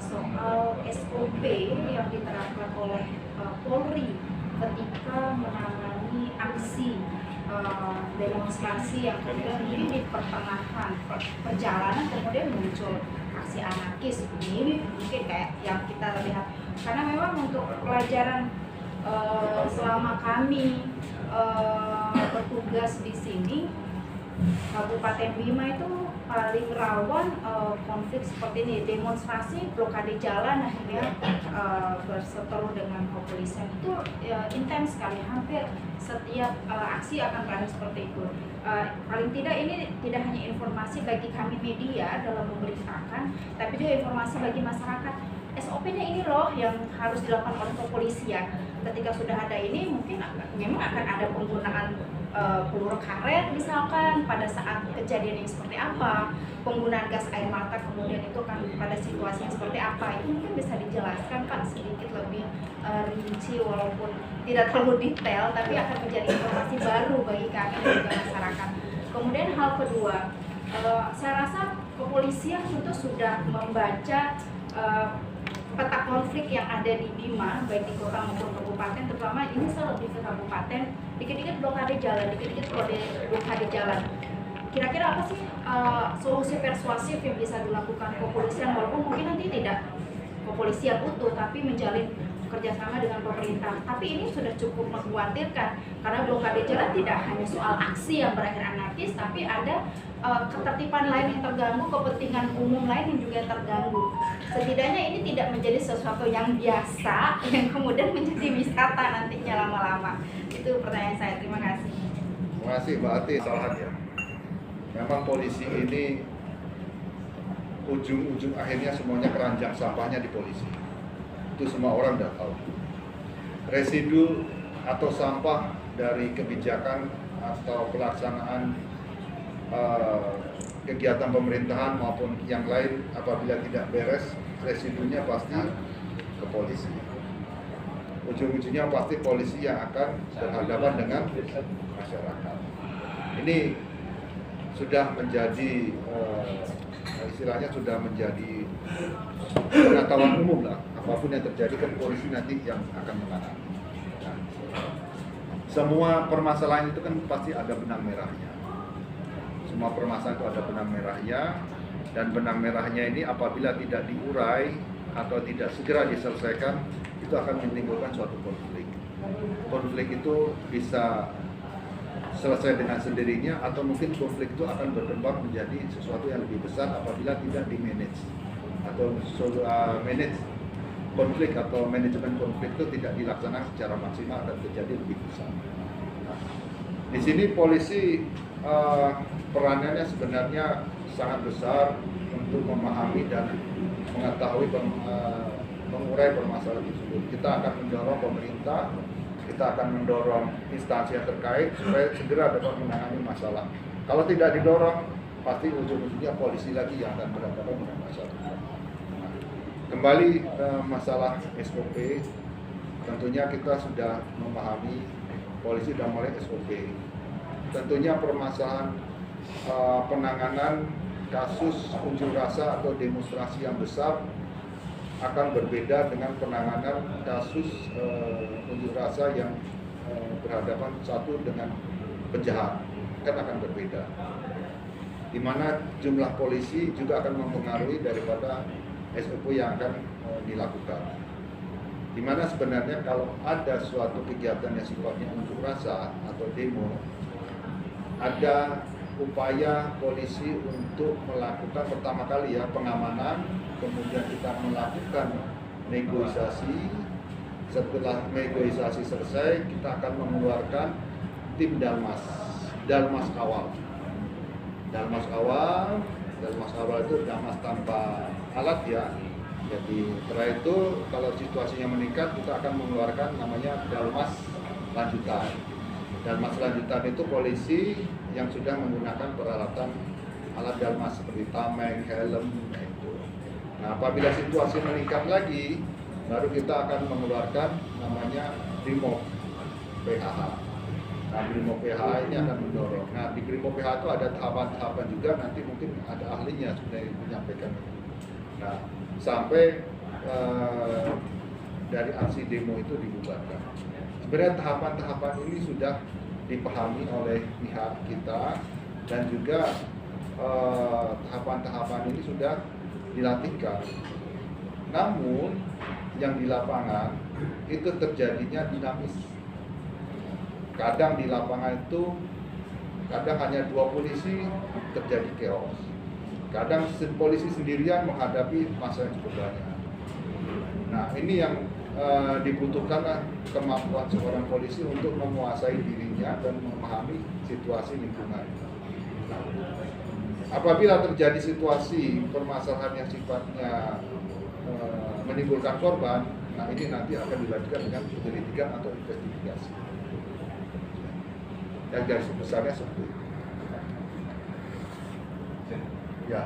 soal SOP yang diterapkan oleh Polri ketika menangani aksi demonstrasi yang kemudian ini di pertengahan perjalanan kemudian muncul aksi anarkis. Ini mungkin kayak yang kita lihat, karena memang untuk pelajaran selama kami bertugas di sini, Kabupaten Bima itu paling rawan konflik seperti ini, demonstrasi, blokade jalan, akhirnya berseteru dengan kepolisian. Itu intens sekali, hampir setiap aksi akan berakhir seperti itu. Paling tidak ini tidak hanya informasi bagi kami media dalam memberitakan, tapi juga informasi bagi masyarakat. SOP-nya ini loh yang harus dilakukan oleh kepolisian. Ketika sudah ada ini, mungkin memang akan ada penggunaan peluru karet misalkan pada saat kejadian yang seperti apa, penggunaan gas air mata kemudian itu kan pada situasinya seperti apa, itu mungkin bisa dijelaskan Pak sedikit lebih rinci walaupun tidak terlalu detail, tapi akan menjadi informasi baru bagi kami dan juga masyarakat. Kemudian hal kedua, saya rasa kepolisian tentu sudah membaca peta konflik yang ada di Bima, baik di kota maupun kabupaten, terutama ini saya lebih ke kabupaten, dikit-dikit blokade jalan, dikit-dikit blokade jalan. Kira-kira apa sih solusi persuasif yang bisa dilakukan kepolisian, walaupun mungkin nanti tidak kepolisian utuh, tapi menjalin kerjasama dengan pemerintah. Tapi ini sudah cukup mengkhawatirkan, karena blokade jalan tidak hanya soal aksi yang berakhir anarkis, tapi ada ketertiban lain yang terganggu, kepentingan umum lain yang juga terganggu. Setidaknya ini tidak menjadi sesuatu yang biasa, yang kemudian menjadi wisata nantinya lama-lama. Itu pertanyaan saya, terima kasih. Terima kasih Mbak Ati, salahnya. Memang polisi ini ujung-ujung akhirnya semuanya keranjang sampahnya di polisi. Itu semua orang sudah tahu. Residu atau sampah dari kebijakan atau pelaksanaan kegiatan pemerintahan maupun yang lain apabila tidak beres, residunya pasti ke polisi. Ujung-ujungnya pasti polisi yang akan berhadapan dengan masyarakat. Ini sudah menjadi istilahnya sudah menjadi pengetahuan umum lah. Apapun yang terjadi kan polisi nanti yang akan menangani. Nah, semua permasalahan itu kan pasti ada benang merahnya. Semua permasalahan itu ada benang merahnya, dan benang merahnya ini apabila tidak diurai atau tidak segera diselesaikan, itu akan menimbulkan suatu konflik. Konflik itu bisa selesai dengan sendirinya, atau mungkin konflik itu akan berkembang menjadi sesuatu yang lebih besar apabila tidak di-manage atau manage konflik atau manajemen konflik itu tidak dilaksanakan secara maksimal dan terjadi lebih besar. Nah, di sini polisi perannya sebenarnya sangat besar untuk memahami dan mengetahui mengurai permasalahan tersebut. Kita akan mendorong pemerintah, kita akan mendorong instansi yang terkait supaya segera dapat menangani masalah. Kalau tidak didorong, pasti ujung-ujungnya polisi lagi yang akan berhadapan dengan masalah. Nah, kembali ke masalah SOP, tentunya kita sudah memahami, polisi sudah mulai SOP. Tentunya permasalahan penanganan kasus unjuk rasa atau demonstrasi yang besar akan berbeda dengan penanganan kasus unjuk rasa yang berhadapan satu dengan penjahat, kan akan berbeda. Di mana jumlah polisi juga akan mempengaruhi daripada SOP yang akan dilakukan. Di mana sebenarnya kalau ada suatu kegiatan yang sifatnya unjuk rasa atau demo, ada upaya polisi untuk melakukan pertama kali ya pengamanan, kemudian kita melakukan negosiasi. Setelah negosiasi selesai, kita akan mengeluarkan tim Dalmas Kawal. Dalmas Kawal itu Dalmas tanpa alat ya. Jadi setelah itu kalau situasinya meningkat, kita akan mengeluarkan namanya Dalmas lanjutan. Dalmas lanjutan itu polisi yang sudah menggunakan peralatan alat Dalmas seperti tameng, helm, itu. Nah, apabila situasi meningkat lagi, baru kita akan mengeluarkan namanya Brimob PHH. Nah, Brimob PHH ini akan mendorong. Nah, di Brimob PHH itu ada tahapan-tahapan juga, nanti mungkin ada ahlinya sudah menyampaikan. Nah, sampai dari aksi demo itu dibubarkan. Sebenarnya tahapan-tahapan ini sudah dipahami oleh pihak kita dan juga tahapan-tahapan ini sudah dilatihkan. Namun yang di lapangan itu terjadinya dinamis. Kadang di lapangan itu hanya 2 polisi terjadi chaos. Kadang polisi sendirian menghadapi massa yang cukup banyak. Nah, ini yang dibutuhkan kemampuan seorang polisi untuk menguasai dirinya dan memahami situasi lingkungan. Nah, apabila terjadi situasi permasalahan yang sifatnya menimbulkan korban, nah ini nanti akan dilanjutkan dengan penyelidikan atau investigasi. Yang garis besarnya seperti itu. Ya.